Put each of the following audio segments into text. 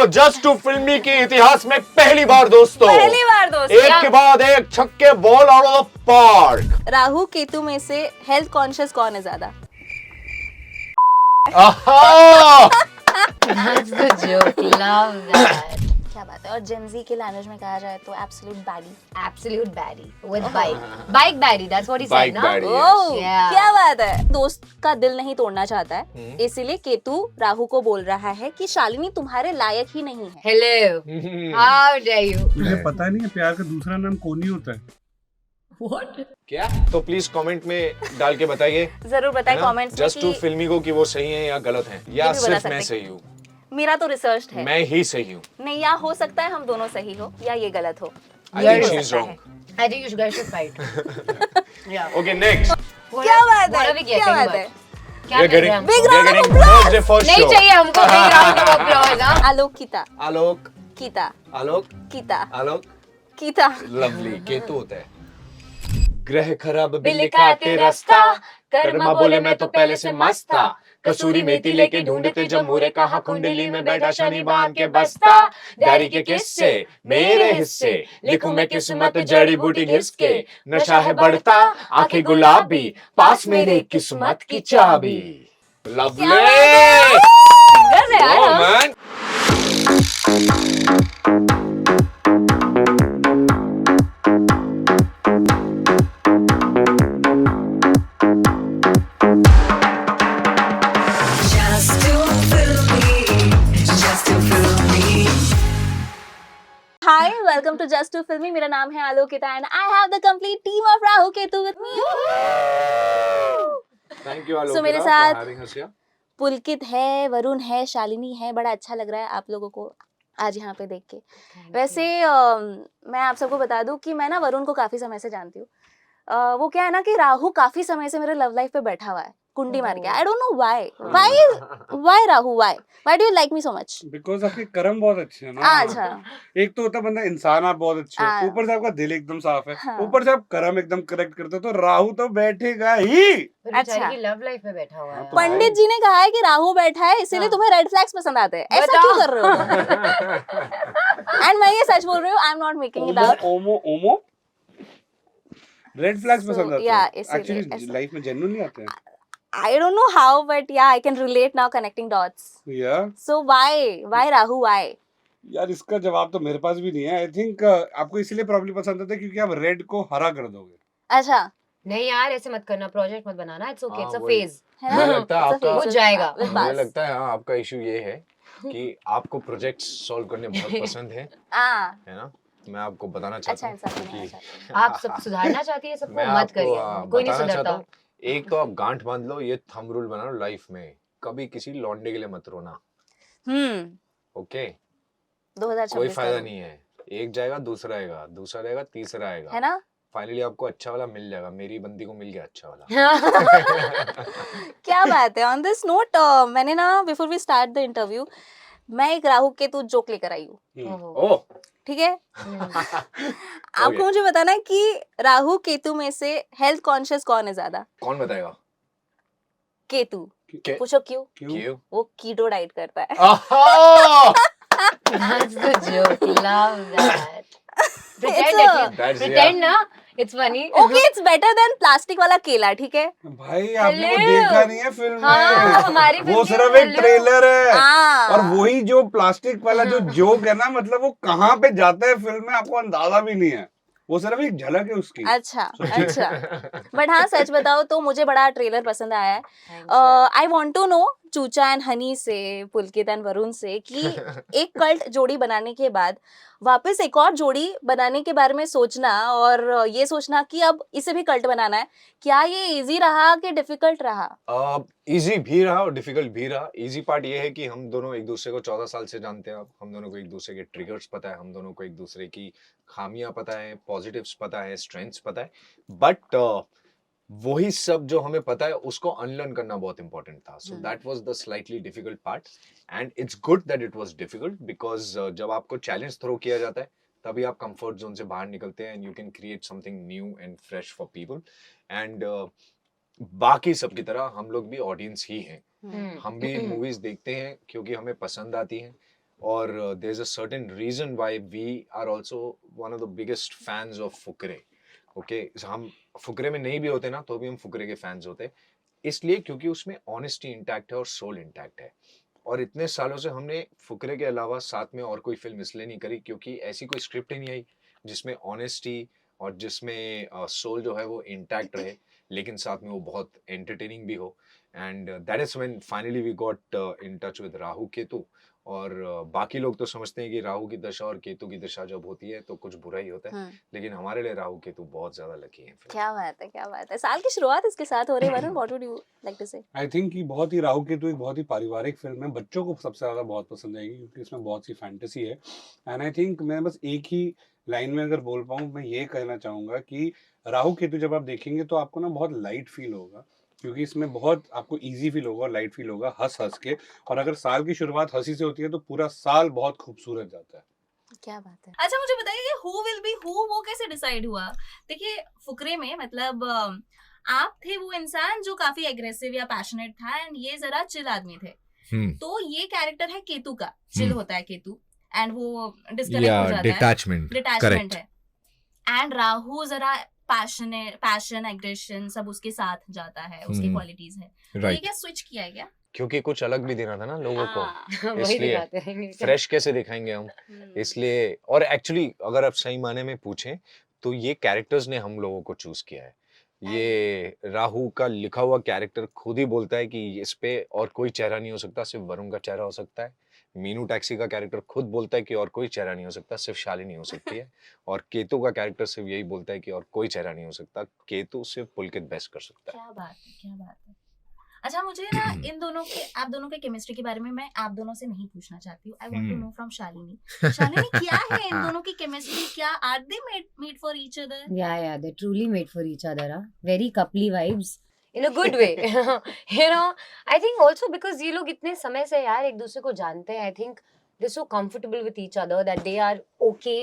Just too फिल्मी के इतिहास में पहली बार दोस्तों एक के बाद एक छक्के ball out of the park. Rahu Ketu में से हेल्थ कॉन्शियस कौन है ज्यादा? That's the joke. Love that. क्या बात है। और जेनजी के लैंग्वेज में कहा जाए तो absolute baddie. Absolute baddie with bike. Bike baddie. That's what he said, Bike ना? baddie. ओह, Yeah. क्या बात है। दोस्त का दिल नहीं तोड़ना चाहता है, इसीलिए केतु राहु को बोल रहा है कि शालिनी तुम्हारे लायक ही नहीं है। Hello. How dare you? तुझे पता नहीं है प्यार का दूसरा नाम कोनी होता है? What? क्या? तो प्लीज कमेंट में डाल के बताइए जरूर बताएं कमेंट्स में जस्ट टू कि फिल्मी को कि वो सही है या गलत है या ये भी बता सिर्फ सकते मैं हैं। सही हूँ। मेरा तो रिसर्च है। मैं ही सही हूँ। नहीं, या हो सकता है हम दोनों सही हो या ये गलत हो। I ये think हो she's सकता wrong. है। I think you guys should fight. Yeah. Okay, next. क्या बात What है, are we क्या getting बात about? है। क्या We're कर रहे getting हैं हम? Big we're round of getting applause. Thursday first नहीं show. चाहिए हमको big round of applause, हाँ? आलोकिता, आलोक कीता, आलोक कीता, आलोक कीता। लवली केतु होता है। ग्रह खराब बिल्ली खाते रास्ता, कर्मा बोले मैं तो पहले से मस्त था। कसूरी मेथी लेके ढूंढते जब मोरे कहा कुंडली में बैठा शनि बांध के बस्ता। डायरी के किस्से मेरे हिस्से लिखूं मैं किस्मत जड़ी बूटी घिस के। नशा है बढ़ता आंखें गुलाबी पास मेरे किस्मत की चाबी। लवली Singers है यार Oh हम। man hi, welcome to just too Filmy. मेरा नाम है Alokita and I have the complete team of Rahu Ketu with me. Thank you Alok So, मेरे for साथ having us here. पुलकित है, वरुण है, शालिनी है। बड़ा अच्छा लग रहा है आप लोगों को आज यहाँ पे देख के। वैसे मैं आप सबको बता दूं कि मैं ना वरुण को काफी समय से जानती हूँ। वो क्या है ना कि राहु काफी समय से मेरे लव लाइफ पे बैठा हुआ है कुंडी मार के। I don't know why Rahu why do you like me so much? Because आपके कर्म बहुत अच्छे हैं ना। अच्छा। एक तो होता है बंदा इंसान आप बहुत अच्छे हाँ। हो, ऊपर से आपका दिल एकदम साफ है, हाँ। ऊपर से आप कर्म एकदम करेक्ट करते हो, तो राहु तो बैठेगा ही। तो बेचारी अच्छा। की लव लाइफ में बैठा हुआ है। तो पंडित जी ने कहा है कि राहु बैठा है इसीलिए हाँ। तुम्हें रेड फ्लैग्स पसंद आते हैं। ऐसा बताओ। क्यों कर रहे हो? एंड मैं ये सच बोल रही हूँ, I am not making it up. ओमो रेड फ्लैग्स So, पसंद आते yeah, हैं। इसीलिए एक्चुअली ऐसा। लाइफ में जेन्युइनली आते हैं। I don't know how, but yeah, I can relate now connecting dots. यार So why Rahu? Why? यार इसका जवाब तो मेरे पास भी नहीं है। आई थिंक आपको इसीलिए प्रॉब्लम पसंद आता है क्योंकि आप रेड को हरा कर दोगे। अच्छा, नहीं यार ऐसे मत करना, प्रोजेक्ट मत बनाना। इट्स ओके, हाँ, इट्स अ वही। फेज। है मुझे ना? लगता है It's a आपका- phase हो जाएगा। with मुझे bus. लगता है हाँ आपका इशू ये है कि आपको प्रोजेक्ट्स सॉल्व करने बहुत पसंद है हाँ, ना। मैं आपको बताना चाहता अच्छा हूँ इंसान बनना क्योंकि चाहती आप सब सुधारना चाहती है सबको, मैं मत आपको करिए। कोई नहीं बताना चाहता सुधरता। हूँ। एक तो आप गांठ बांध लो, ये थंब रूल बना लो लाइफ में, कभी किसी लौंडे के लिए मत रोना। हूँ। ओके, 2026 कोई फायदा का नहीं है। एक जाएगा दूसरा आएगा, दूसरा आएगा तीसरा है आएगा, ना? फाइनली आपको अच्छा वाला मिल जाएगा। मेरी बंदी को मिल गया अच्छा वाला। क्या बात है। ऑन दिस नोट मैंने ना before we start the interview मैं एक राहु केतु जोक लेकर आई हूँ। ओहो। ओह ठीक है, आपको मुझे बताना है कि राहु केतु में से हेल्थ कॉन्शियस कौन है ज्यादा? कौन बताएगा? केतु। के- पूछो क्यों? क्यों? वो कीटो डाइट करता है। आहा! That's the joke. Love that. Pretend It's at a- least. That's- Pretend ना. It's funny. Okay, it's better than plastic वाला केला। ठीक है। भाई आपने वो Hello. देखा नहीं है फिल्म हाँ, में। हमारी वो फिल्म सिर्फ में एक ट्रेलर है। हाँ। और वही जो प्लास्टिक वाला जो जोक है ना, मतलब वो कहाँ पे जाता है फिल्म में आपको अंदाजा भी नहीं है। वो सिर्फ एक झलक है उसकी। अच्छा अच्छा। बट हाँ, सच बताओ तो मुझे बड़ा ट्रेलर पसंद आया है। I want to know Choocha and Honey say, Pulkit and Varun से कि एक कल्ट जोड़ी बनाने के बाद वापस एक और जोड़ी बनाने के बारे में सोचना और ये सोचना कि अब इसे भी कल्ट बनाना है, क्या ये इजी रहा कि डिफिकल्ट रहा? इजी भी रहा और डिफिकल्ट भी रहा। इजी पार्ट ये है कि हम दोनों एक दूसरे को 14 साल से जानते हैं। अब हम दोनों को एक दूसरे के ट्रिगर्स पता है, हम दोनों को एक दूसरे की खामियां पता है, पॉजिटिव्स पता है, स्ट्रेंथ्स पता है। बट वही सब जो हमें पता है उसको अनलर्न करना बहुत इंपॉर्टेंट था। So that was the slightly difficult part and it's good that it was difficult because जब आपको चैलेंज थ्रो किया जाता है तभी आप कंफर्ट जोन से बाहर निकलते हैं and you can create something new and fresh for people. And बाकी सब की तरह हम लोग भी ऑडियंस ही हैं। हम भी मूवीज देखते हैं क्योंकि हमें पसंद आती हैं। और there is a certain reason why we are also one of the biggest fans of Fukrey. Okay, हम फुकरे में नहीं भी होते ना तो भी हम फुकरे के फैंस होते, इसलिए क्योंकि उसमें ऑनेस्टी इंटैक्ट है और सोल इंटैक्ट है. और इतने सालों से हमने फुकरे के अलावा साथ में और कोई फिल्म इसलिए नहीं करी क्योंकि ऐसी कोई स्क्रिप्ट ही नहीं आई जिसमें ऑनेस्टी और जिसमें सोल जो है वो इंटैक्ट रहे, लेकिन साथ में वो बहुत एंटरटेनिंग भी हो. And that is when finally we got in touch with Rahu Ketu. और बाकी लोग तो समझते हैं कि राहु की दशा और केतु की दशा जब होती है तो कुछ बुरा ही होता है, लेकिन हमारे लिए राहु केतु बहुत ज्यादा लकी हैं. क्या बात है, क्या बात है. साल की शुरुआत इसके साथ हो रही है. Varun, what would you like to say? I think कि बहुत ही राहु केतु एक बहुत ही पारिवारिक फिल्म है, बच्चों को सबसे ज्यादा बहुत पसंद आएगी क्योंकि इसमें बहुत सी फैंटेसी है. एंड आई थिंक मैं बस एक ही लाइन में अगर बोल पाऊँ, मैं ये कहना चाहूंगा कि राहु केतु जब आप देखेंगे तो आपको ना बहुत लाइट फील होगा, क्योंकि इसमें बहुत आपको इजी फील होगा और लाइट फील होगा हंस हंस के. और अगर साल की शुरुआत हंसी से होती है तो पूरा साल बहुत खूबसूरत जाता है. क्या बात है. अच्छा मुझे बताइए कि हु विल बी हु वो कैसे डिसाइड हुआ? देखिए फुकरे में मतलब आप थे वो इंसान जो काफी एग्रेसिव या पैशनेट था एंड ये जरा चिल आदमी थे. तो ये कैरेक्टर है केतु का, चिल होता है केतु एंड वो डिस्कनेक्ट हो जाता है, डिटैचमेंट है. एंड राहु जरा पैशन एग्रेशन सब उसके साथ जाता है, उसकी क्वालिटीज है. तो ये क्या स्विच किया है क्या? क्योंकि कुछ अलग भी देना था ना लोगों को, वही इसलिए दिखाते रहेंगे. फ्रेश कैसे दिखाएंगे हम, इसलिए. और एक्चुअली अगर आप सही माने में पूछें तो ये कैरेक्टर्स ने हम लोगों को चूज किया है. ये राहु का लिखा हुआ कैरेक्टर खुद ही बोलता है कि इस पे और कोई चेहरा नहीं हो सकता, सिर्फ वरुण का चेहरा हो सकता है. मीनू टैक्सी का कैरेक्टर खुद बोलता है कि और कोई चेहरा नहीं हो सकता, सिर्फ शालिनी हो सकती है. और केतु का कैरेक्टर सिर्फ यही बोलता है कि और कोई चेहरा नहीं हो सकता, केतु सिर्फ पुलकित बेस्ट कर सकता है. क्या बात है, क्या बात है. अच्छा मुझे ना इन दोनों के, आप दोनों के केमिस्ट्री के बारे में मैं आप दोनों से नहीं पूछना चाहती हूँ. I want to know from Shalini. Shalini क्या है इन दोनों की केमिस्ट्री? क्या are they made for each other? Yeah, they truly made for each other. Very coupley vibes in a good way. You know, I think also because ये लोग इतने समय से यार एक दूसरे को जानते हैं. I think they're so comfortable with each other that they are okay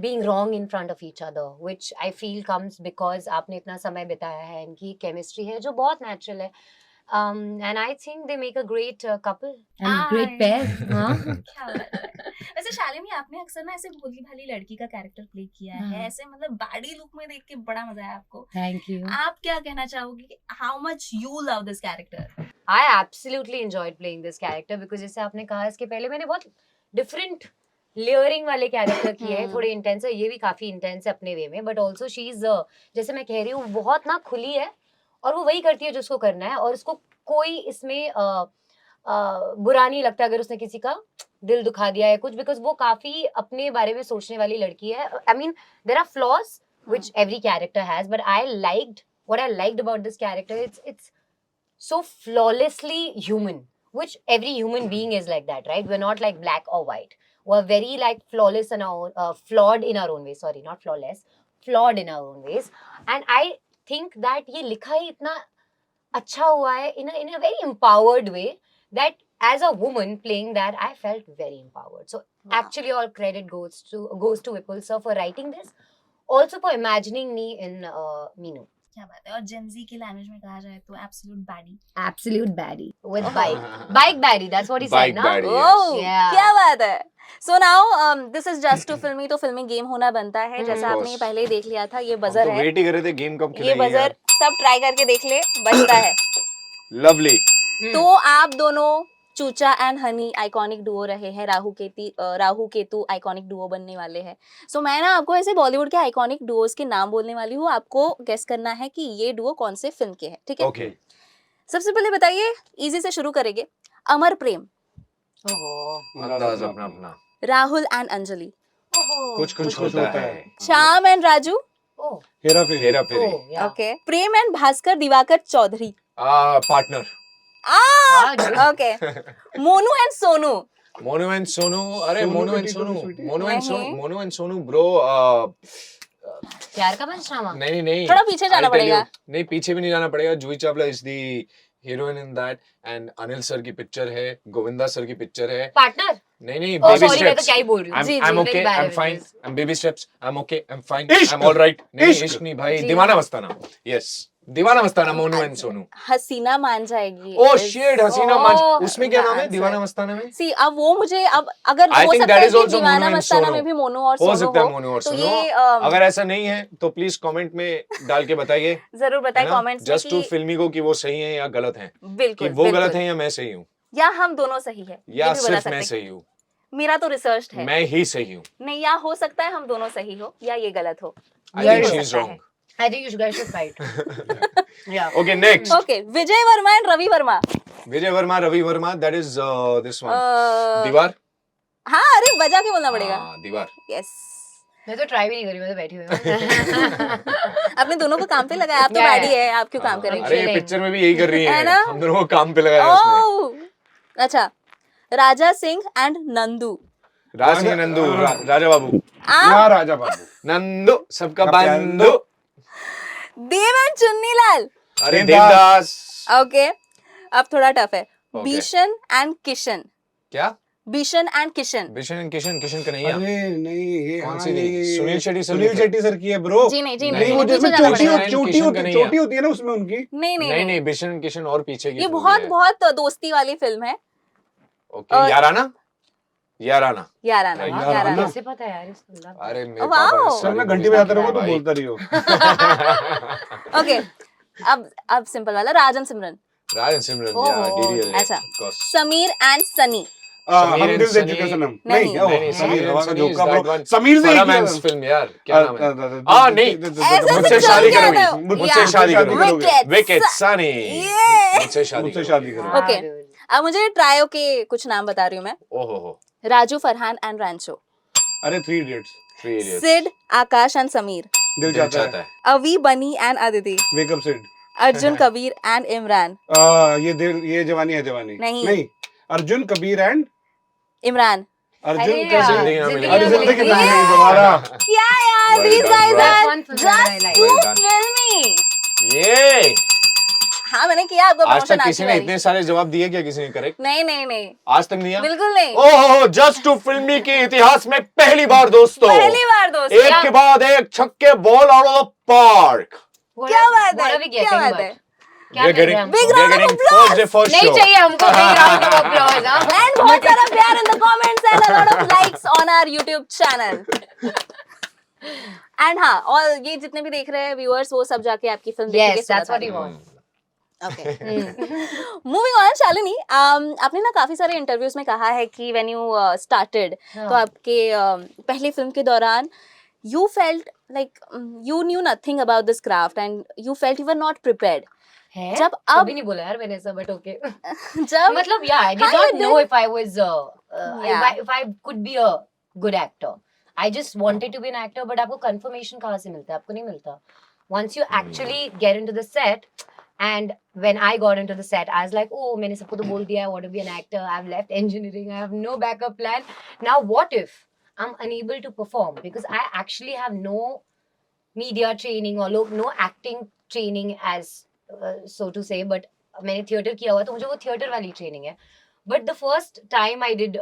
being wrong in front of each other, which I feel comes because आपने इतना समय बिताया है. इनकी chemistry है जो बहुत natural है. And I think they make a great couple and great pair. हाँ. क्या बात है. वैसे शालिनी आपने अक्सर ना ऐसे भोली भाली लड़की का कैरेक्टर प्ले किया है, ऐसे मतलब बैडी लुक में देख के बड़ा मजा आया आपको. Thank you. आप क्या कहना चाहोगे? How much you love this character? I absolutely enjoyed playing this character because जैसे आपने कहा इसके पहले मैंने बहुत different लेयरिंग वाले कैरेक्टर किए हैं, थोड़े इंटेंस है. ये भी काफी इंटेंस है अपने वे में, बट ऑल्सो शी इज जैसे मैं कह रही हूँ बहुत ना खुली है और वो वही करती है जो उसको करना है और उसको कोई इसमें बुरा नहीं लगता अगर उसने किसी का दिल दुखा दिया है कुछ, बिकॉज वो काफी अपने बारे में सोचने वाली लड़की है. I mean there are flaws which every character has, but I liked about this character, it's so flawlessly human, which every human being is like that, right? We're not like black or white. We're very like flawless in our own, flawed in our own ways. Sorry, not flawless, flawed in our own ways. And I think that ये लिखा ही इतना अच्छा हुआ है in a very empowered way that as a woman playing that I felt very empowered. So actually all credit goes to Vipul sir for writing this, also for imagining me in Meenu. क्या बात है. और Gen Z के language में कहा जाए तो absolute baddie. Absolute baddie with bike baddie. That's what he Bike said, ना? baddie. Oh, Yeah. क्या बात है. So now this is just to filmy, तो फिल्मी गेम होना बनता है. जैसा Of आपने course. पहले ही देख लिया था, ये हम बजर तो है. वेट ही कर रहे थे गेम कब ये खिलाएंगे बजर यार. सब ट्राई करके देख ले, बजता है. लवली. तो आप दोनों चूचा एंड हनी आइकॉनिक डुओ रहे हैं. राहु केतु आइकॉनिक डुओ बनने वाले हैं. सो मैं ना आपको ऐसे बॉलीवुड के आइकॉनिक डुओस के नाम बोलने वाली हूँ. आपको गेस करना है कि ये डुओ कौन से फिल्म के हैं. ठीक है. ओके. सबसे पहले बताइए, इजी से शुरू करेंगे. अमर प्रेम, अंदाज अपना अपना. राहुल एंड अंजलि, कुछ कुछ होता है. Shyam and Raju, Hera Pheri. Hera Pheri. Okay. Prem and Bhaskar Diwakar Chaudhary, partner. Okay. Monu and Sonu, Monu and Sonu. अरे सोनू मोनू एंड बेटी, सोनू. Sonu Monu and Sonu bro. प्यार का पंचनामा. नहीं थोड़ा पीछे जाना I'll tell पड़ेगा. you. नहीं, पीछे भी नहीं जाना पड़ेगा. Juhi Chawla is the heroine in that and Anil sir की पिक्चर है, गोविंदा सर की पिक्चर है. पार्टनर. नहीं Oh, बेबी sorry, मैं तो स्टेप्स. क्या ही बोल रही हूँ. I'm okay, Very bad I'm fine, references. I'm baby steps, I'm okay, I'm fine, इश्क. I'm all right. नहीं इश्क. इश्क नहीं भाई, जी दीवाना हाँ. मस्ताना. Yes, दीवाना मस्ताना, मोनू एंड सोनू। हसीना मान जाएगी। ओह शिट, हसीना मान, Oh, उसमें क्या नाम है answer. दीवाना मस्ताना में? सी अब वो मुझे अब अगर I हो think सकता that है is कि also दीवाना मोनू and मस्ताना सोनू। में भी मोनू और हो सोनू सकता है हो, मोनू और तो सोनू। ये अगर ऐसा नहीं है तो प्लीज कमेंट में डाल के बताइए, जरूर बताएं कमेंट्स में जस्ट टू कि फिल्मी को कि वो सही है या गलत है, कि बिल्कुल वो गलत बिल्कुल है या मैं सही हूँ, या हम दोनों सही है, ये या भी बता सिर्फ सकते मैं हैं। सही हूँ, मेरा तो रिसर्च है, मैं ही सही हूँ। नहीं या हो सकता है हम दोनों सही हो या ये गलत हो, I ये think भी हो she is सकता wrong. है। I think you guys should fight. Yeah. Okay, next. Okay, Vijay Varma and Ravi Varma. Vijay Varma, Ravi Varma, that is this one. Uh, Deewar. हाँ अरे बजा के बोलना पड़ेगा। हाँ, दीवार। यस, मैं तो ट्राई भी नहीं करी, मैं तो बैठी हुई हूँ। आपने दोनों को काम पे लगाया, आप तो Yeah, बैडी है, आप क्यों काम हाँ, करेंगे? अरे Chilling. पिक्चर में भी यही कर रही है है, ना? हम दोनों को काम पे लगाया उसने। ओह अच्छा, राजा सिंह एंड नंदू। राज सिंह नंदू, राजा बाबू, आ राजा बाबू। नंदू सबका का प्यार बंधु। देव एंड चुन्नीलाल। अरे देवदास। देवदास। ओके, अब थोड़ा टफ है। Okay. भीषण एंड किशन। क्या? भीषण एंड किशन। बिशन किशन का नहीं है? अरे नहीं, ये कौन हाँ, सी नहीं? ये सुनील शेट्टी सर सुनील की शेट्टी सर की है ब्रो। जी नहीं जी नहीं, नहीं, वो पीछे जिसमें जाना चोटी पड़ेगा। किशन का नहीं है। चोटी होती है ना उसमें उनकी। नहीं नहीं नहीं नहीं, बिशन किशन और पीछे की ये फिल्म बहुत है। बहुत दोस्ती वाली फिल्म है। ओके, याराना। याराना। याराना Right. याराना। कैसे पता है यार इसको? अरे मेरे वाओ। पापा ने सर सारी मैं घंटी movies बजाता देखी रहूंगा तो है बोलता रही हो। भाई। ओके, अब सिंपल वाला, राजन सिमरन। राजन सिमरन, ओहो, या डीडीएल, अच्छा। of course। Sameer and Sunny. Sameer हम and दिल दे सनी- चुके सनम। नहीं, नहीं, नहीं, नहीं, समीर समीर हवा and का सनी is झोंका that ब्रो। one। समीर से ही Paramount's किया। फिल्म यार, क्या नाम है? नहीं, ऐसे मुझसे तो शादी क्या करोगी, था? मुझसे या। शादी करोगी। Wicked विकेट Son- सनी, ये। मुझसे शादी मुझसे करोगी। शादी करो। Okay. अब मुझे ट्रायो के कुछ नाम बता रही हूँ मैं। ओहो हो, राजू, फरहान एंड रैंचो। अरे 3 idiots. 3 idiots. Sid, Akash and Sameer. Dil Dil Chahta Hai. Avi, Bunny and Aditi. Wake up Sid. Arjun, Kabir and Imran. ये जवानी है जवानी। नहीं। अर्जुन कबीर एंड इमरान। अर्जुन अरे का यार, जिंदगी ना जिंदगी मिलेगी। ना जिंदगी मिलेगी। ना मिलेगी दोबारा। क्या यार, Well these done, guys bro. are One film that I just like. too Well done. filmy। ये हाँ मैंने किया आपको आज प्रमोशन तक किसी ने आपकी इतने सारे जवाब दिए क्या किसी ने? करेक्ट, नहीं नहीं नहीं, आज तक दिया? बिल्कुल नहीं। ओहो, जस्ट टू फिल्मी के इतिहास में पहली बार दोस्तों, पहली बार दोस्त। एक के बाद एक छक्के, ball out of the park. क्या बात What है, are we क्या getting, बात but? है। क्या मिल रहा है हमको? Big round of applause. First day first नहीं चाहिए हमको big round of applause, हाँ? And बहुत सारा प्यार in the comments and a lot of likes on our YouTube channel. And हाँ, और ये जितने भी देख रहे हैं व्यूअर्स, वो सब जाके आपकी फिल्म देखेंगे। Yes, that's what he wants. Okay. Moving on, Shalini, आपने ना काफी सारे इंटरव्यूज में कहा है कि when you started, तो आपके पहली फिल्म के दौरान you felt like you knew nothing about this craft and you felt you were not prepared. है? जब अब- कभी नहीं बोला यार मैंने ऐसा, but okay. जब मतलब yeah, I did हाँ, not you know did. if I was Yeah. if I could be a good actor. I just wanted to be an actor, but आपको confirmation कहाँ से मिलता है? आपको नहीं मिलता. Once you actually get into the set, and when I got into the set, I was like, oh, मैंने सबको तो बोल दिया, I want to be an actor. I've left engineering. I have no backup plan. Now what if I'm unable to perform because I actually have no media training or no acting training as so to say, but मैंने theater किया हुआ तो मुझे वो theater वाली training है. But the first time I did,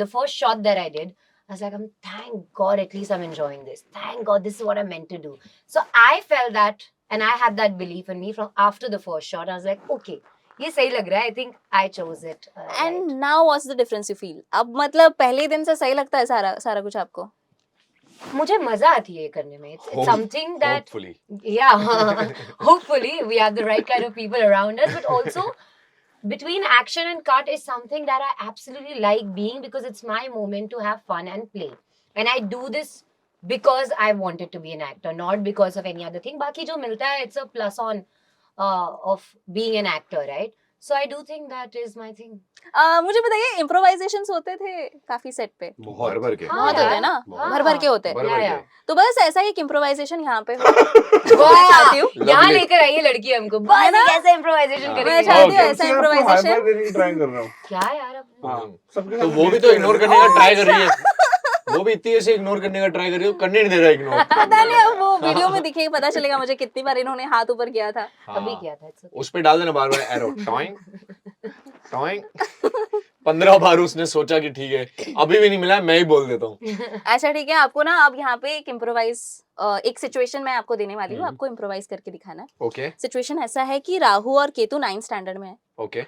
the first shot that I did, I was like, thank God, at least I'm enjoying this. Thank God, this is what I'm meant to do. So I felt that, and I had that belief in me from after the first shot. I was like, okay, ये सही लग रहा है. I think I chose it. and right. now what's the difference you feel? अब मतलब पहले दिन से सही लगता है सारा कुछ आपको? मुझे मजा आती है ये करने में. It's something that, Hopefully. yeah, hopefully we have the right kind of people around us, but also between action and cut is something that I absolutely like being because it's my moment to have fun and play. And I do this because I wanted to be an actor, not because of any other thing. Baki jo milta hai, it's a plus on of being an actor, right? So I do think that is my thing. मुझे बताइए, इम्प्रोवाइजेशंस होते थे काफी set पे? भर भर के, हाँ, बहुत होते हैं ना, हाँ। भर भर के होते हैं। भर भर या, के। तो बस ऐसा ही एक इम्प्रोवाइजेशन यहाँ पे हो। वाह, मैं चाहती हूँ, यहाँ Lovely. लेकर आई है लड़की हमको. बस ना? कैसे improvisation हाँ। मैं करेंगे? चाहती हूँ Okay. ऐसा इम्प्रोवाइजेशन। हाई देने की ट्राई कर रहा हूँ। क्या यार अब? हाँ, सबके तो साथ वो भी मिलते तो इग्नोर रहना। करने का ट्राई कर रही है। वो भी इतनी ऐसे इग्नोर करने का ट्राई कर रही है, करने नहीं दे रहा इग्नोर। पता नहीं, अब वो वीडियो में दिखेगा, पता चलेगा मुझे कितनी बार इन्होंने हाथ ऊपर किया था। अभी किया था. it's okay. उस पे डाल देना बार बार एरो, टॉइंग टॉइंग 15 बार उसने सोचा कि ठीक है अभी भी नहीं मिला, मैं ही बोल देता हूँ। अच्छा ठीक है, आपको ना अब यहाँ पे एक इम्प्रोवाइज एक सिचुएशन मैं आपको देने वाली हूँ, आपको इम्प्रोवाइज करके दिखाना है। ओके सिचुएशन ऐसा है कि राहु और केतु 9th स्टैंडर्ड में है, ओके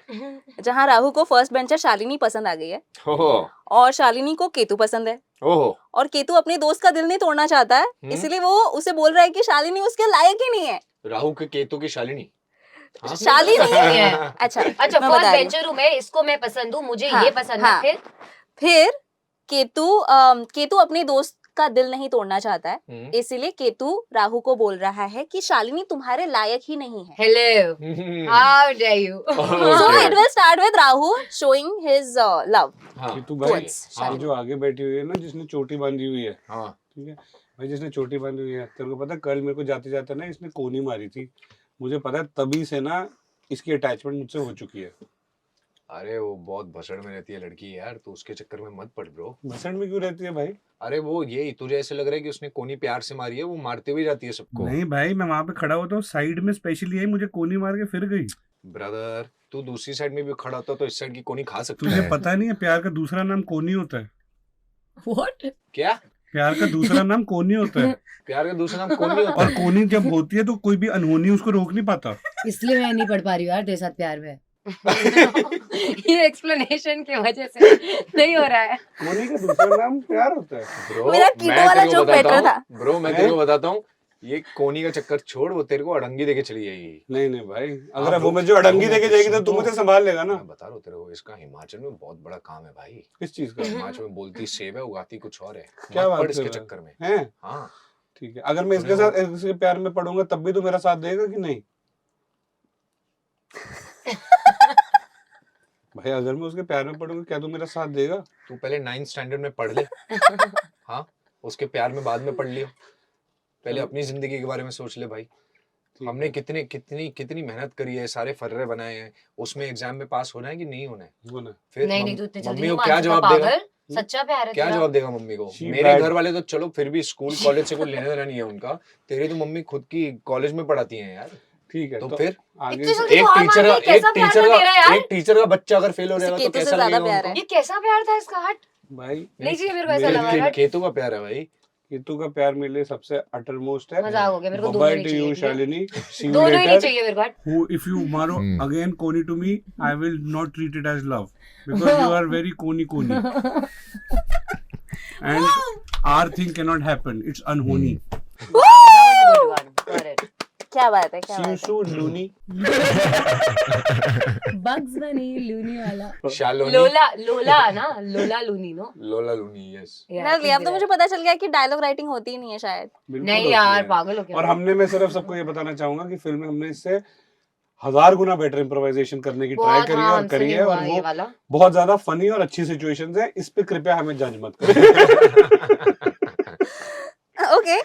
जहाँ राहु को फर्स्ट बेंचर शालिनी पसंद आ गई है ओहो और शालिनी को केतु पसंद है, ओहो और केतु अपने दोस्त का दिल नहीं तोड़ना चाहता है, इसलिए वो उसे बोल रहा है कि शालिनी उसके लायक ही नहीं है। राहु के केतु की शालिनी। हाँ? शालिनी है। अच्छा अच्छा मैं फर्स्ट बता रही हूँ। बेंचर हूँ मैं, इसको मैं पसंद हूँ, मुझे हाँ, ये पसंद हाँ। है। फिर केतु अपने दोस्त का दिल नहीं तोड़ना चाहता है, हम्म। इसीलिए केतु राहु को बोल रहा है कि शालिनी तुम्हारे लायक ही नहीं है। Hello, hmm. How dare you. So Okay. it will start with Rahu showing his love. हाँ, केतु भाई, towards ये शालिनी। जो आगे बैठी हुई है ना, जिसने चोटी बांधी हुई है, हाँ। ठीक है भाई, जिसने चोटी बांधी हुई है, तेरे को पता है कल मेरे को जाते जाते ना इसने कोनी मारी थी, मुझे पता है तभी से ना इसकी अटैचमेंट मुझसे हो चुकी है। अरे वो बहुत भसड़ में रहती है लड़की यार, तो उसके चक्कर में मत पड़ ब्रो। भसड़ में क्यों रहती है भाई? अरे वो ये तुझे ऐसे लग रहा है कि उसने कोनी प्यार से मारी है, वो मारते हुए जाती है सबको। नहीं भाई, मैं वहां पे खड़ा होता हूँ, साइड में स्पेशली आई, मुझे कोनी मार के फिर गई। ब्रदर तू दूसरी साइड में भी खड़ा होता तो इस साइड की कोनी खा सकता तुझे है। पता नहीं है प्यार का दूसरा नाम कोनी होता है? व्हाट? क्या? प्यार का दूसरा नाम कोनी होता है। प्यार का दूसरा नाम कोनी होता और है? कोनी जब होती है तो कोई भी अनहोनी उसको रोक नहीं पाता। इसलिए मैं नहीं पढ़ पा रही हूँ यार तेरे साथ प्यार में। ये एक्सप्लेनेशन की वजह से नहीं हो रहा है। कोनी का दूसरा नाम प्यार होता है। ब्रो मेरा कीटो वाला जोक बेटर था। ब्रो मैं तेरे को बताता हूँ, ये कोनी का चक्कर छोड़, वो तेरे को अड़ंगी देके चली जाएगी। नहीं नहीं भाई, हाँ अगर वो bro, मुझे अड़ंगी bro, देके जाएगी तो सुन तू तो। मुझे संभाल लेगा ना। मैं बता रहा हूँ तेरे को, इसका हिमाचल में बहुत बड़ा काम है भाई। किस चीज का? हिमाचल में बोलती सेब है, उगाती कुछ और है। क्या मत बात पड़ कर इसके रहा है? चक्कर में। हैं? हाँ ठीक है, अगर मैं इसके साथ इसके प्यार में पड़ूंगा तब भी तो मेरा साथ देगा कि नहीं? भाई अगर मैं उसके प्यार में पड़ूंगा क्या तू मेरा साथ देगा? तू पहले 9th स्टैंडर्ड में पढ़ ले। हाँ उसके प्यार में बाद में पढ़ लियो, पहले अपनी जिंदगी के बारे में सोच ले भाई। हमने कितनी कितनी कितनी मेहनत करी है, सारे फर्रे बनाए हैं, उसमें एग्जाम में पास होना है कि नहीं होना है? होना है। फिर नहीं नहीं, तू इतने जल्दी मम्मी नहीं को क्या मान सकता, जवाब देगा? पागल। सच्चा प्यार है क्या तेरा। जवाब देगा मम्मी को? She मेरे bad. घर वाले तो चलो फिर भी स्कूल कॉलेज से कोई लेना देना नहीं है उनका, तेरी तो मम्मी खुद की कॉलेज में पढ़ाती है यार। ठीक है, तो फिर आगे इतनी से- जल्दी एक तो हार टीचर मान का गई, कैसा प्यार था तेरा यार? एक टीचर का बच्चा अगर फेल हो उसे जाएगा तो केतु से कैसा ज्यादा लगेगा प्यार उनको? है। ये कैसा प्यार था इसका? हट, भाई नहीं चाहिए मेरे को ऐसा मेरे लगा। हट। केतु का प्यार है भाई। केतु का प्यार मेरे लिए सबसे अटर मोस्ट है। मजाक हो गया, मेरे को दोनों Bye-bye नहीं to चाहिए, you, ठीक है? शालिनी। See you दोनों ही नहीं later. चाहिए मेरे को। हट। Who, if you tomorrow again Koni to me, I will not treat it as love because you are very Koni, and our thing cannot happen. It's unholy. That was a good one. Got it. क्या बात है, क्या See you बात है। soon, Looney. Bugs Bunny, Luni वाला। शालोनी लोला ना, लोला लूनी नो। लोला लूनी यस। नवली, अब तो मुझे पता चल गया कि डायलॉग राइटिंग होती ही नहीं है शायद। बिल्कुल नहीं होती यार, है। पागल हो क्या? और हमने, मैं सिर्फ सबको ये बताना चाहूंगा कि फिल्म में हमने इससे 1000 गुना बेटर इम्प्रोवाइजेशन करने की ट्राई बहुत, करी है हाँ, और हमसे करी नहीं है, हुआ और ये वो वाला। बहुत ज्यादा फनी और अच्छी सिचुएशंस है। इस पे कृपया हमें जज मत करो। Okay,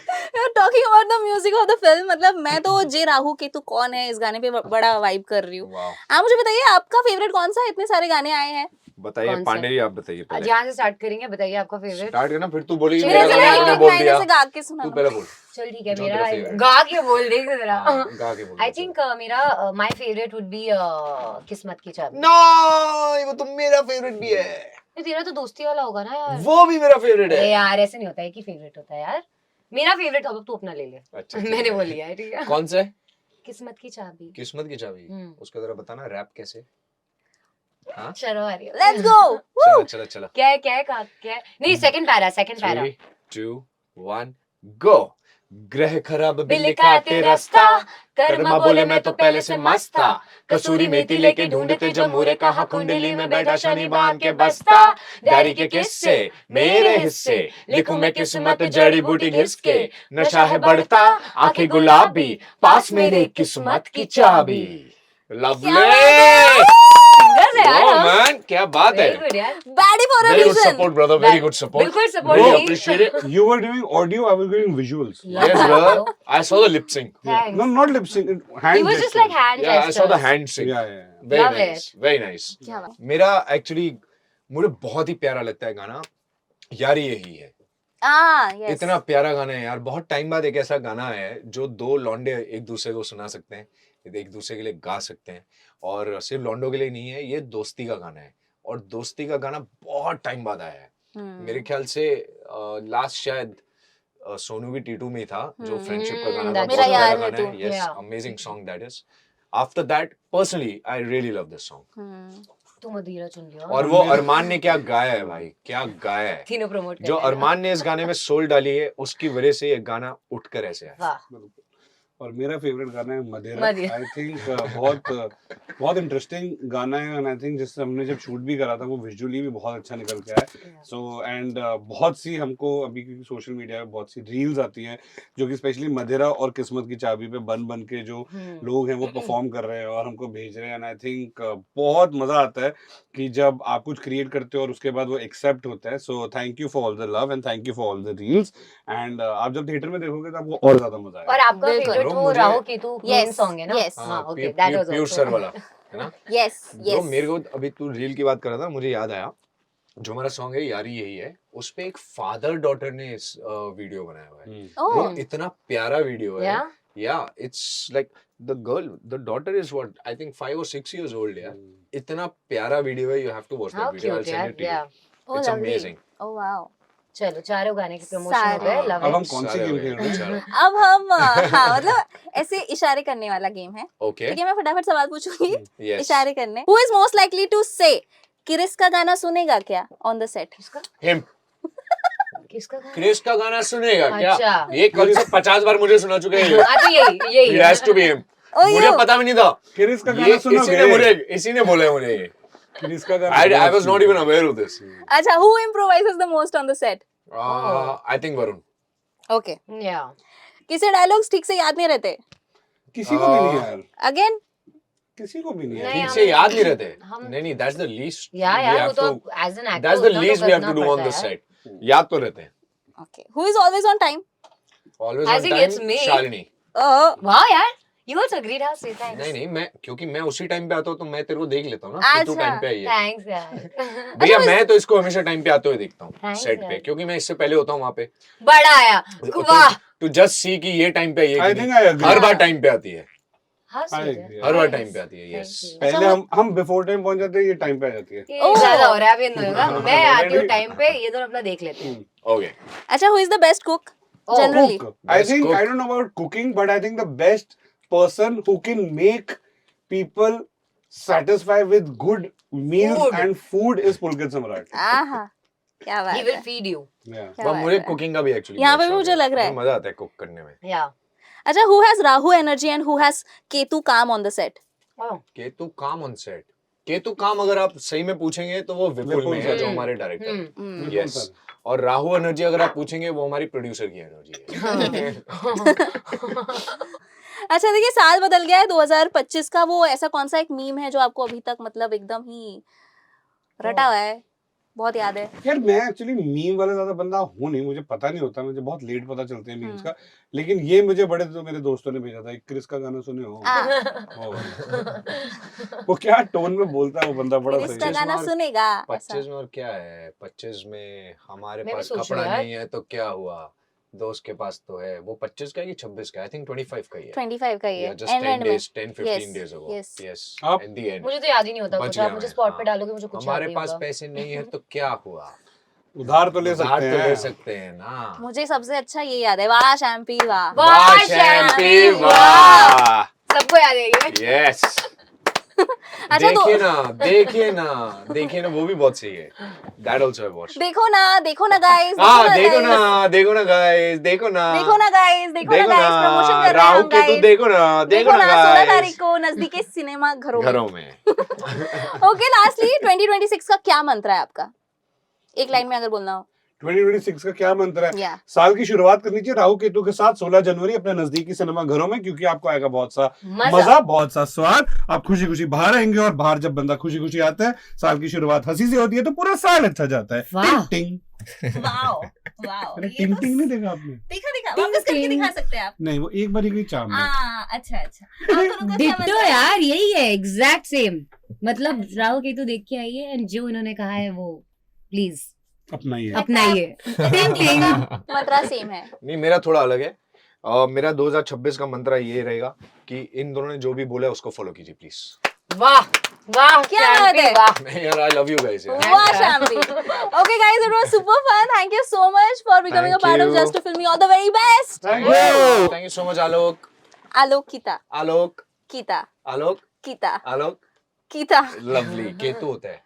talking about the music of the film, मतलब मैं तो जे राहु केतु कौन है इस गाने पे बड़ा वाइब कर रही हूँ। वाओ, आप मुझे बताइए आपका फेवरेट कौन सा है? इतने सारे गाने आए हैं। बताइए कौन सा? पांडे जी, आप बताइए पहले। यहाँ से स्टार्ट करेंगे, बताइए आपका फेवरेट। स्टार्ट करना, फिर तू बोलेगी मेरे मेरा से गाना तूने बोल लाइन दिया। से गा के सुना तू दो। पहले बोल। चल ठीक है, जो मेरा तेरा favorite गा के बोल देख जरा। हाँ, गा के बोल। आई थिंक मेरा माय फेवरेट वुड बी किस्मत की चाबी। नो, वो तो मेरा फेवरेट भी है। ये तेरा तो दोस्ती वाला होगा ना यार। वो भी मेरा फेवरेट अरे है। यार ऐसे नहीं होता है कि फेवरेट होता है यार। मेरा फेवरेट अब तू अपना ले ले। अच्छा ठीक मैंने है। बोल लिया है, ठीक है। कौन सा है? किस्मत की चाबी। किस्मत की चाबी। उसका जरा बताना रैप कैसे? हाँ चलो आ रही है। Let's go. चला चला चला। क्या है क्या है क्या है? नहीं, सेकंड पैरा, सेकंड पैरा। 3 2 1 गो। ग्रह खराब बिल बिल खाते खाते रास्ता, रास्ता, कर्मा बोले मैं तो पहले से मस्त था। कसूरी मेथी लेके ढूंढते जमूरे, कहा कुंडली में बैठा शनि बांध के बस्ता। डायरी के किस्से मेरे हिस्से, लिखूं मैं किस्मत जड़ी बूटी घिस के। नशा है बढ़ता, आंखें गुलाबी, पास मेरे किस्मत की चाबी। लवली सिंगर्स है यार हम। मैन, क्या बात है। Very good यार। Baddie for a very good reason. Support brother, very good support. बिल्कुल Really support. appreciate it. You were doing audio, I was doing visuals. Yes, brother. I saw the lip sync. Thanks. No, not lip sync, hand He was just gestures. like hand Yeah, I saw the gestures. hand sync. Yeah, yeah, yeah. Very Love nice. Very nice. क्या बात। मेरा actually मुझे बहुत ही प्यारा लगता है गाना, यार यही है। यस। इतना प्यारा गाना है यार। बहुत टाइम बाद एक ऐसा गाना है जो दो लौंडे एक दूसरे को सुना सकते हैं, एक दूसरे के लिए गा सकते हैं, और सिर्फ लौंडों के लिए नहीं है, ये दोस्ती का गाना है। और दोस्ती का गाना बहुत टाइम बाद आया है। हम्म, मेरे ख्याल से लास्ट शायद सोनू की टीटू में था जो फ्रेंडशिप का गाना था, that's मेरा बहुत प्यारा यार है गाना है, तू। Yes, Yeah. Amazing song that is. After that personally I really love this song. Hmm, तू मदिरा चुन लिया और वो अरमान ने क्या गाया है भाई, क्या गाया है। तीनों प्रमोट जो अरमान ने इस गाने में सोल डाली है उसकी वजह से ये गाना उठकर ऐसे आया। वाह और मेरा फेवरेट गाना है मदेरा। मदेरा। आई थिंक बहुत इंटरेस्टिंग गाना है, एंड आई थिंक जिससे हमने जब शूट भी करा था वो विजुअली भी बहुत अच्छा निकल के आया। सो एंड बहुत सी हमको अभी क्योंकि सोशल मीडिया पे बहुत सी रील्स आती हैं जो कि स्पेशली मदेरा और किस्मत की चाबी पे बन के जो लोग हैं वो परफॉर्म कर रहे हैं और हमको भेज रहे हैं। एंड आई थिंक बहुत मजा आता है कि जब आप कुछ क्रिएट करते हो और उसके बाद वो एक्सेप्ट होता है। So thank you for all the love and thank you for all the reels. And आप जब थिएटर में देखोगे तो आपको और ज्यादा मजा और आएगा। आपका बिल्कुल। फेवरेट वो मुझे- Rahu Ketu main Yes, song है ना yes. हाँ okay that was pure sir वाला है ना। यस जो यस मेरे को अभी तू रील की बात कर रहा था, मुझे याद आया जो हमारा सॉन्ग है यारी यही है, उस पे एक फादर डॉटर ने इस वीडियो बनाया हुआ है। वो ओह इतना प्यारा वीडियो है। या या it's like the daughter is what I think 5 or 6 years old यार। इतना प्यारा वीडियो है, you have to watch how that video, I cute will यार सेंड इट टू या you, it's amazing. Oh wow. चलो चारों गाने की प्रमोशन हो गए सारे। लव अब हम इट कौन सी सारे गेम हो खेल गए, रहे हैं? चारों। अब हम हाँ मतलब ऐसे इशारे करने वाला गेम है। ओके ठीक है, मैं फटाफट सवाल पूछूंगी, यस इशारे करने। Who is most likely to say Chris का गाना सुनेगा क्या ऑन द सेट? किसका हिम किसका गाना क्रिस का गाना सुनेगा क्या? अच्छा। ये कल से 50 बार मुझे सुना चुके हैं। हाँ तो यही It has to be him. Oh, मुझे you. पता भी नहीं था। क्रिस का ये गाना सुनोगे? इसी ने बोला है मुझे ये। क्रिस का गाना I was not even aware of this. अच्छा, who improvises the most on the set? I think Varun. Okay. या किसे डायलॉग्स ठीक से याद नहीं रहते? किसी को भी नहीं यार, अगेन किसी को भी नहीं नहीं, यार। ठीक से याद नहीं रहते। हम- नहीं, that's the least. यार we वो have तो to- as an actor That's the least we have to do on the set. याद तो रहते हैं। Okay. Who is always on time? Always I on think time. it's me. Shalini. Oh वाह यार you also agreed how say thanks नहीं मैं क्योंकि मैं उसी टाइम पे आता हूँ तो मैं तेरे को देख लेता हूँ ना कि तू अच्छा। टाइम पे आई है। थैंक्स यार भैया मैं तो इसको हमेशा टाइम पे आते हुए देखता हूँ Thanks सेट पे, यार। क्योंकि मैं इससे पहले होता हूँ वहाँ पे। बड़ा आया वाह टू जस्ट सी कि ये टाइम पे आई है I कि think नहीं। I agree. Her bar time पे आती है। हाँ I sweet agree. है। हर बार Thanks. टाइम पे आती है। यस। Thank you. पहले हम बिफोर टाइम पहुंच जाते हैं, ये टाइम पे आ जाती है। ये ज्यादा हो रहा है अभी इन दोनों का मैं आती हूँ Already. टाइम पे ये दोनों अपना देख लेते हैं ओके। अच्छा, who is the best cook Oh, generally? Cook. I Best think cook. I don't know about cooking, but I think the best person who can make people satisfied with good meals Food. and food is Pulkit Samrat. आहा, क्या बात he will है। feed you Yeah. क्या पर बात मुझे है। Cooking का भी एक्चुअली यहाँ पे भी मुझे लग रहा है। मजा आता है कुक करने में। या अच्छा, who has Rahu energy and who has Ketu काम ऑन द सेट? केतु काम ऑन सेट। केतु काम अगर आप सही में पूछेंगे तो वो विपुल विपुल में है सर। जो हमारे डायरेक्टर है। हम्म, यस। और राहु एनर्जी अगर आप पूछेंगे वो हमारी प्रोड्यूसर की एनर्जी है। अच्छा देखिए, साल बदल गया है 2025 का। वो ऐसा कौन सा एक मीम है जो आपको अभी तक मतलब एकदम ही रटा हुआ है, बहुत याद है? यार मैं एक्चुअली मीम वाला ज्यादा बंदा हूँ नहीं, मुझे पता नहीं होता, मुझे बहुत लेट पता चलते हैं मीम्स का। लेकिन ये मुझे बड़े तो मेरे दोस्तों ने भेजा था, एक क्रिस का गाना सुने हो? आ, वो वाला। वो क्या टोन में बोलता है वो बंदा, बड़ा क्रिस सही का है। गाना और सुनेगा ऐसा। 25 में और क्या है? 25 में हमारे मैं भी पास सोच रही कपड़ा हूँ यार। नहीं है तो क्या हुआ, दोस्त के पास तो है। वो 25 का है कि 26 का? आई थिंक 25 का ही है। 25 का ही है, जस्ट एंड 10 एंड में। days 10-15 Yes, days ago. yes. Yes. आप- At the end. मुझे तो याद ही नहीं होता बच कुछ गया आप मुझे मैं, स्पॉट पे हाँ। डालोगे मुझे कुछ याद हमारे नहीं पास होगा पैसे नहीं है तो क्या हुआ, उधार तो ले उधार सकते तो ले हैं। सकते हैं ना। मुझे सबसे अच्छा ये याद है, वाह शैम्पी वाह। वाह, वाह शैम्पी शैम्पी, वाह। सबको याद है ये यस। अच्छा तो देखिए ना वो भी बहुत सही है। That also I watched. देखो ना गाइस, हाँ देखो ना गाइस, देखो ना गाइस प्रमोशन कर रहे हैं राहु हम केतु, गाइस। देखो ना 16 guys। तारीख को नजदीकी सिनेमा घरों में। घरों में। ओके, लास्टली 2026 का क्या मंत्र है आपका? एक लाइन में अगर बोलना हो। 2026 का क्या मंत्र है? या साल की शुरुआत करनी चाहिए राहु केतु के साथ 16 जनवरी अपने नजदीकी सिनेमा घरों में, क्योंकि आपको आएगा बहुत सा मजा, बहुत सा स्वाद। आप खुशी खुशी बाहर आएंगे, और बाहर जब बंदा खुशी खुशी आता है, साल की शुरुआत हंसी से होती है तो पूरा साल अच्छा जाता है। वाह। टिंग वाओ वाओ, अरे ये टिंग तो टिंग नहीं देखा आपने? देखा वापस करके टिंग। दिखा सकते हैं आप। नहीं, वो एक बारी कोई चाम है। अच्छा आप दोनों का क्या डिट्टो मतलब है? यार यही है एग्जैक्ट सेम मतलब राहु केतु देख के आइए एंड जो इन्होंने कहा है वो प्लीज अपना ही है। अपनाइए टिंग टिंग मंत्र सेम है। नहीं, मेरा थोड़ा अलग है। मेरा 2026 का मंत्र ये रहेगा कि इन दोनों ने जो भी बोला है उसको फॉलो कीजिए प्लीज। वाह वाह क्या शांति, बात है? वाह नहीं यार, I love you guys. यार. Wow, Shampi. Okay, guys, it was super fun. Thank you so much for becoming a Thank part of you. Just to Film Me. All the very best. Thank you. Thank you so much, Alok. Alok Kita. Alok. Kita. Alok. Kita. Alok. Kita. Lovely. Ketu होता है.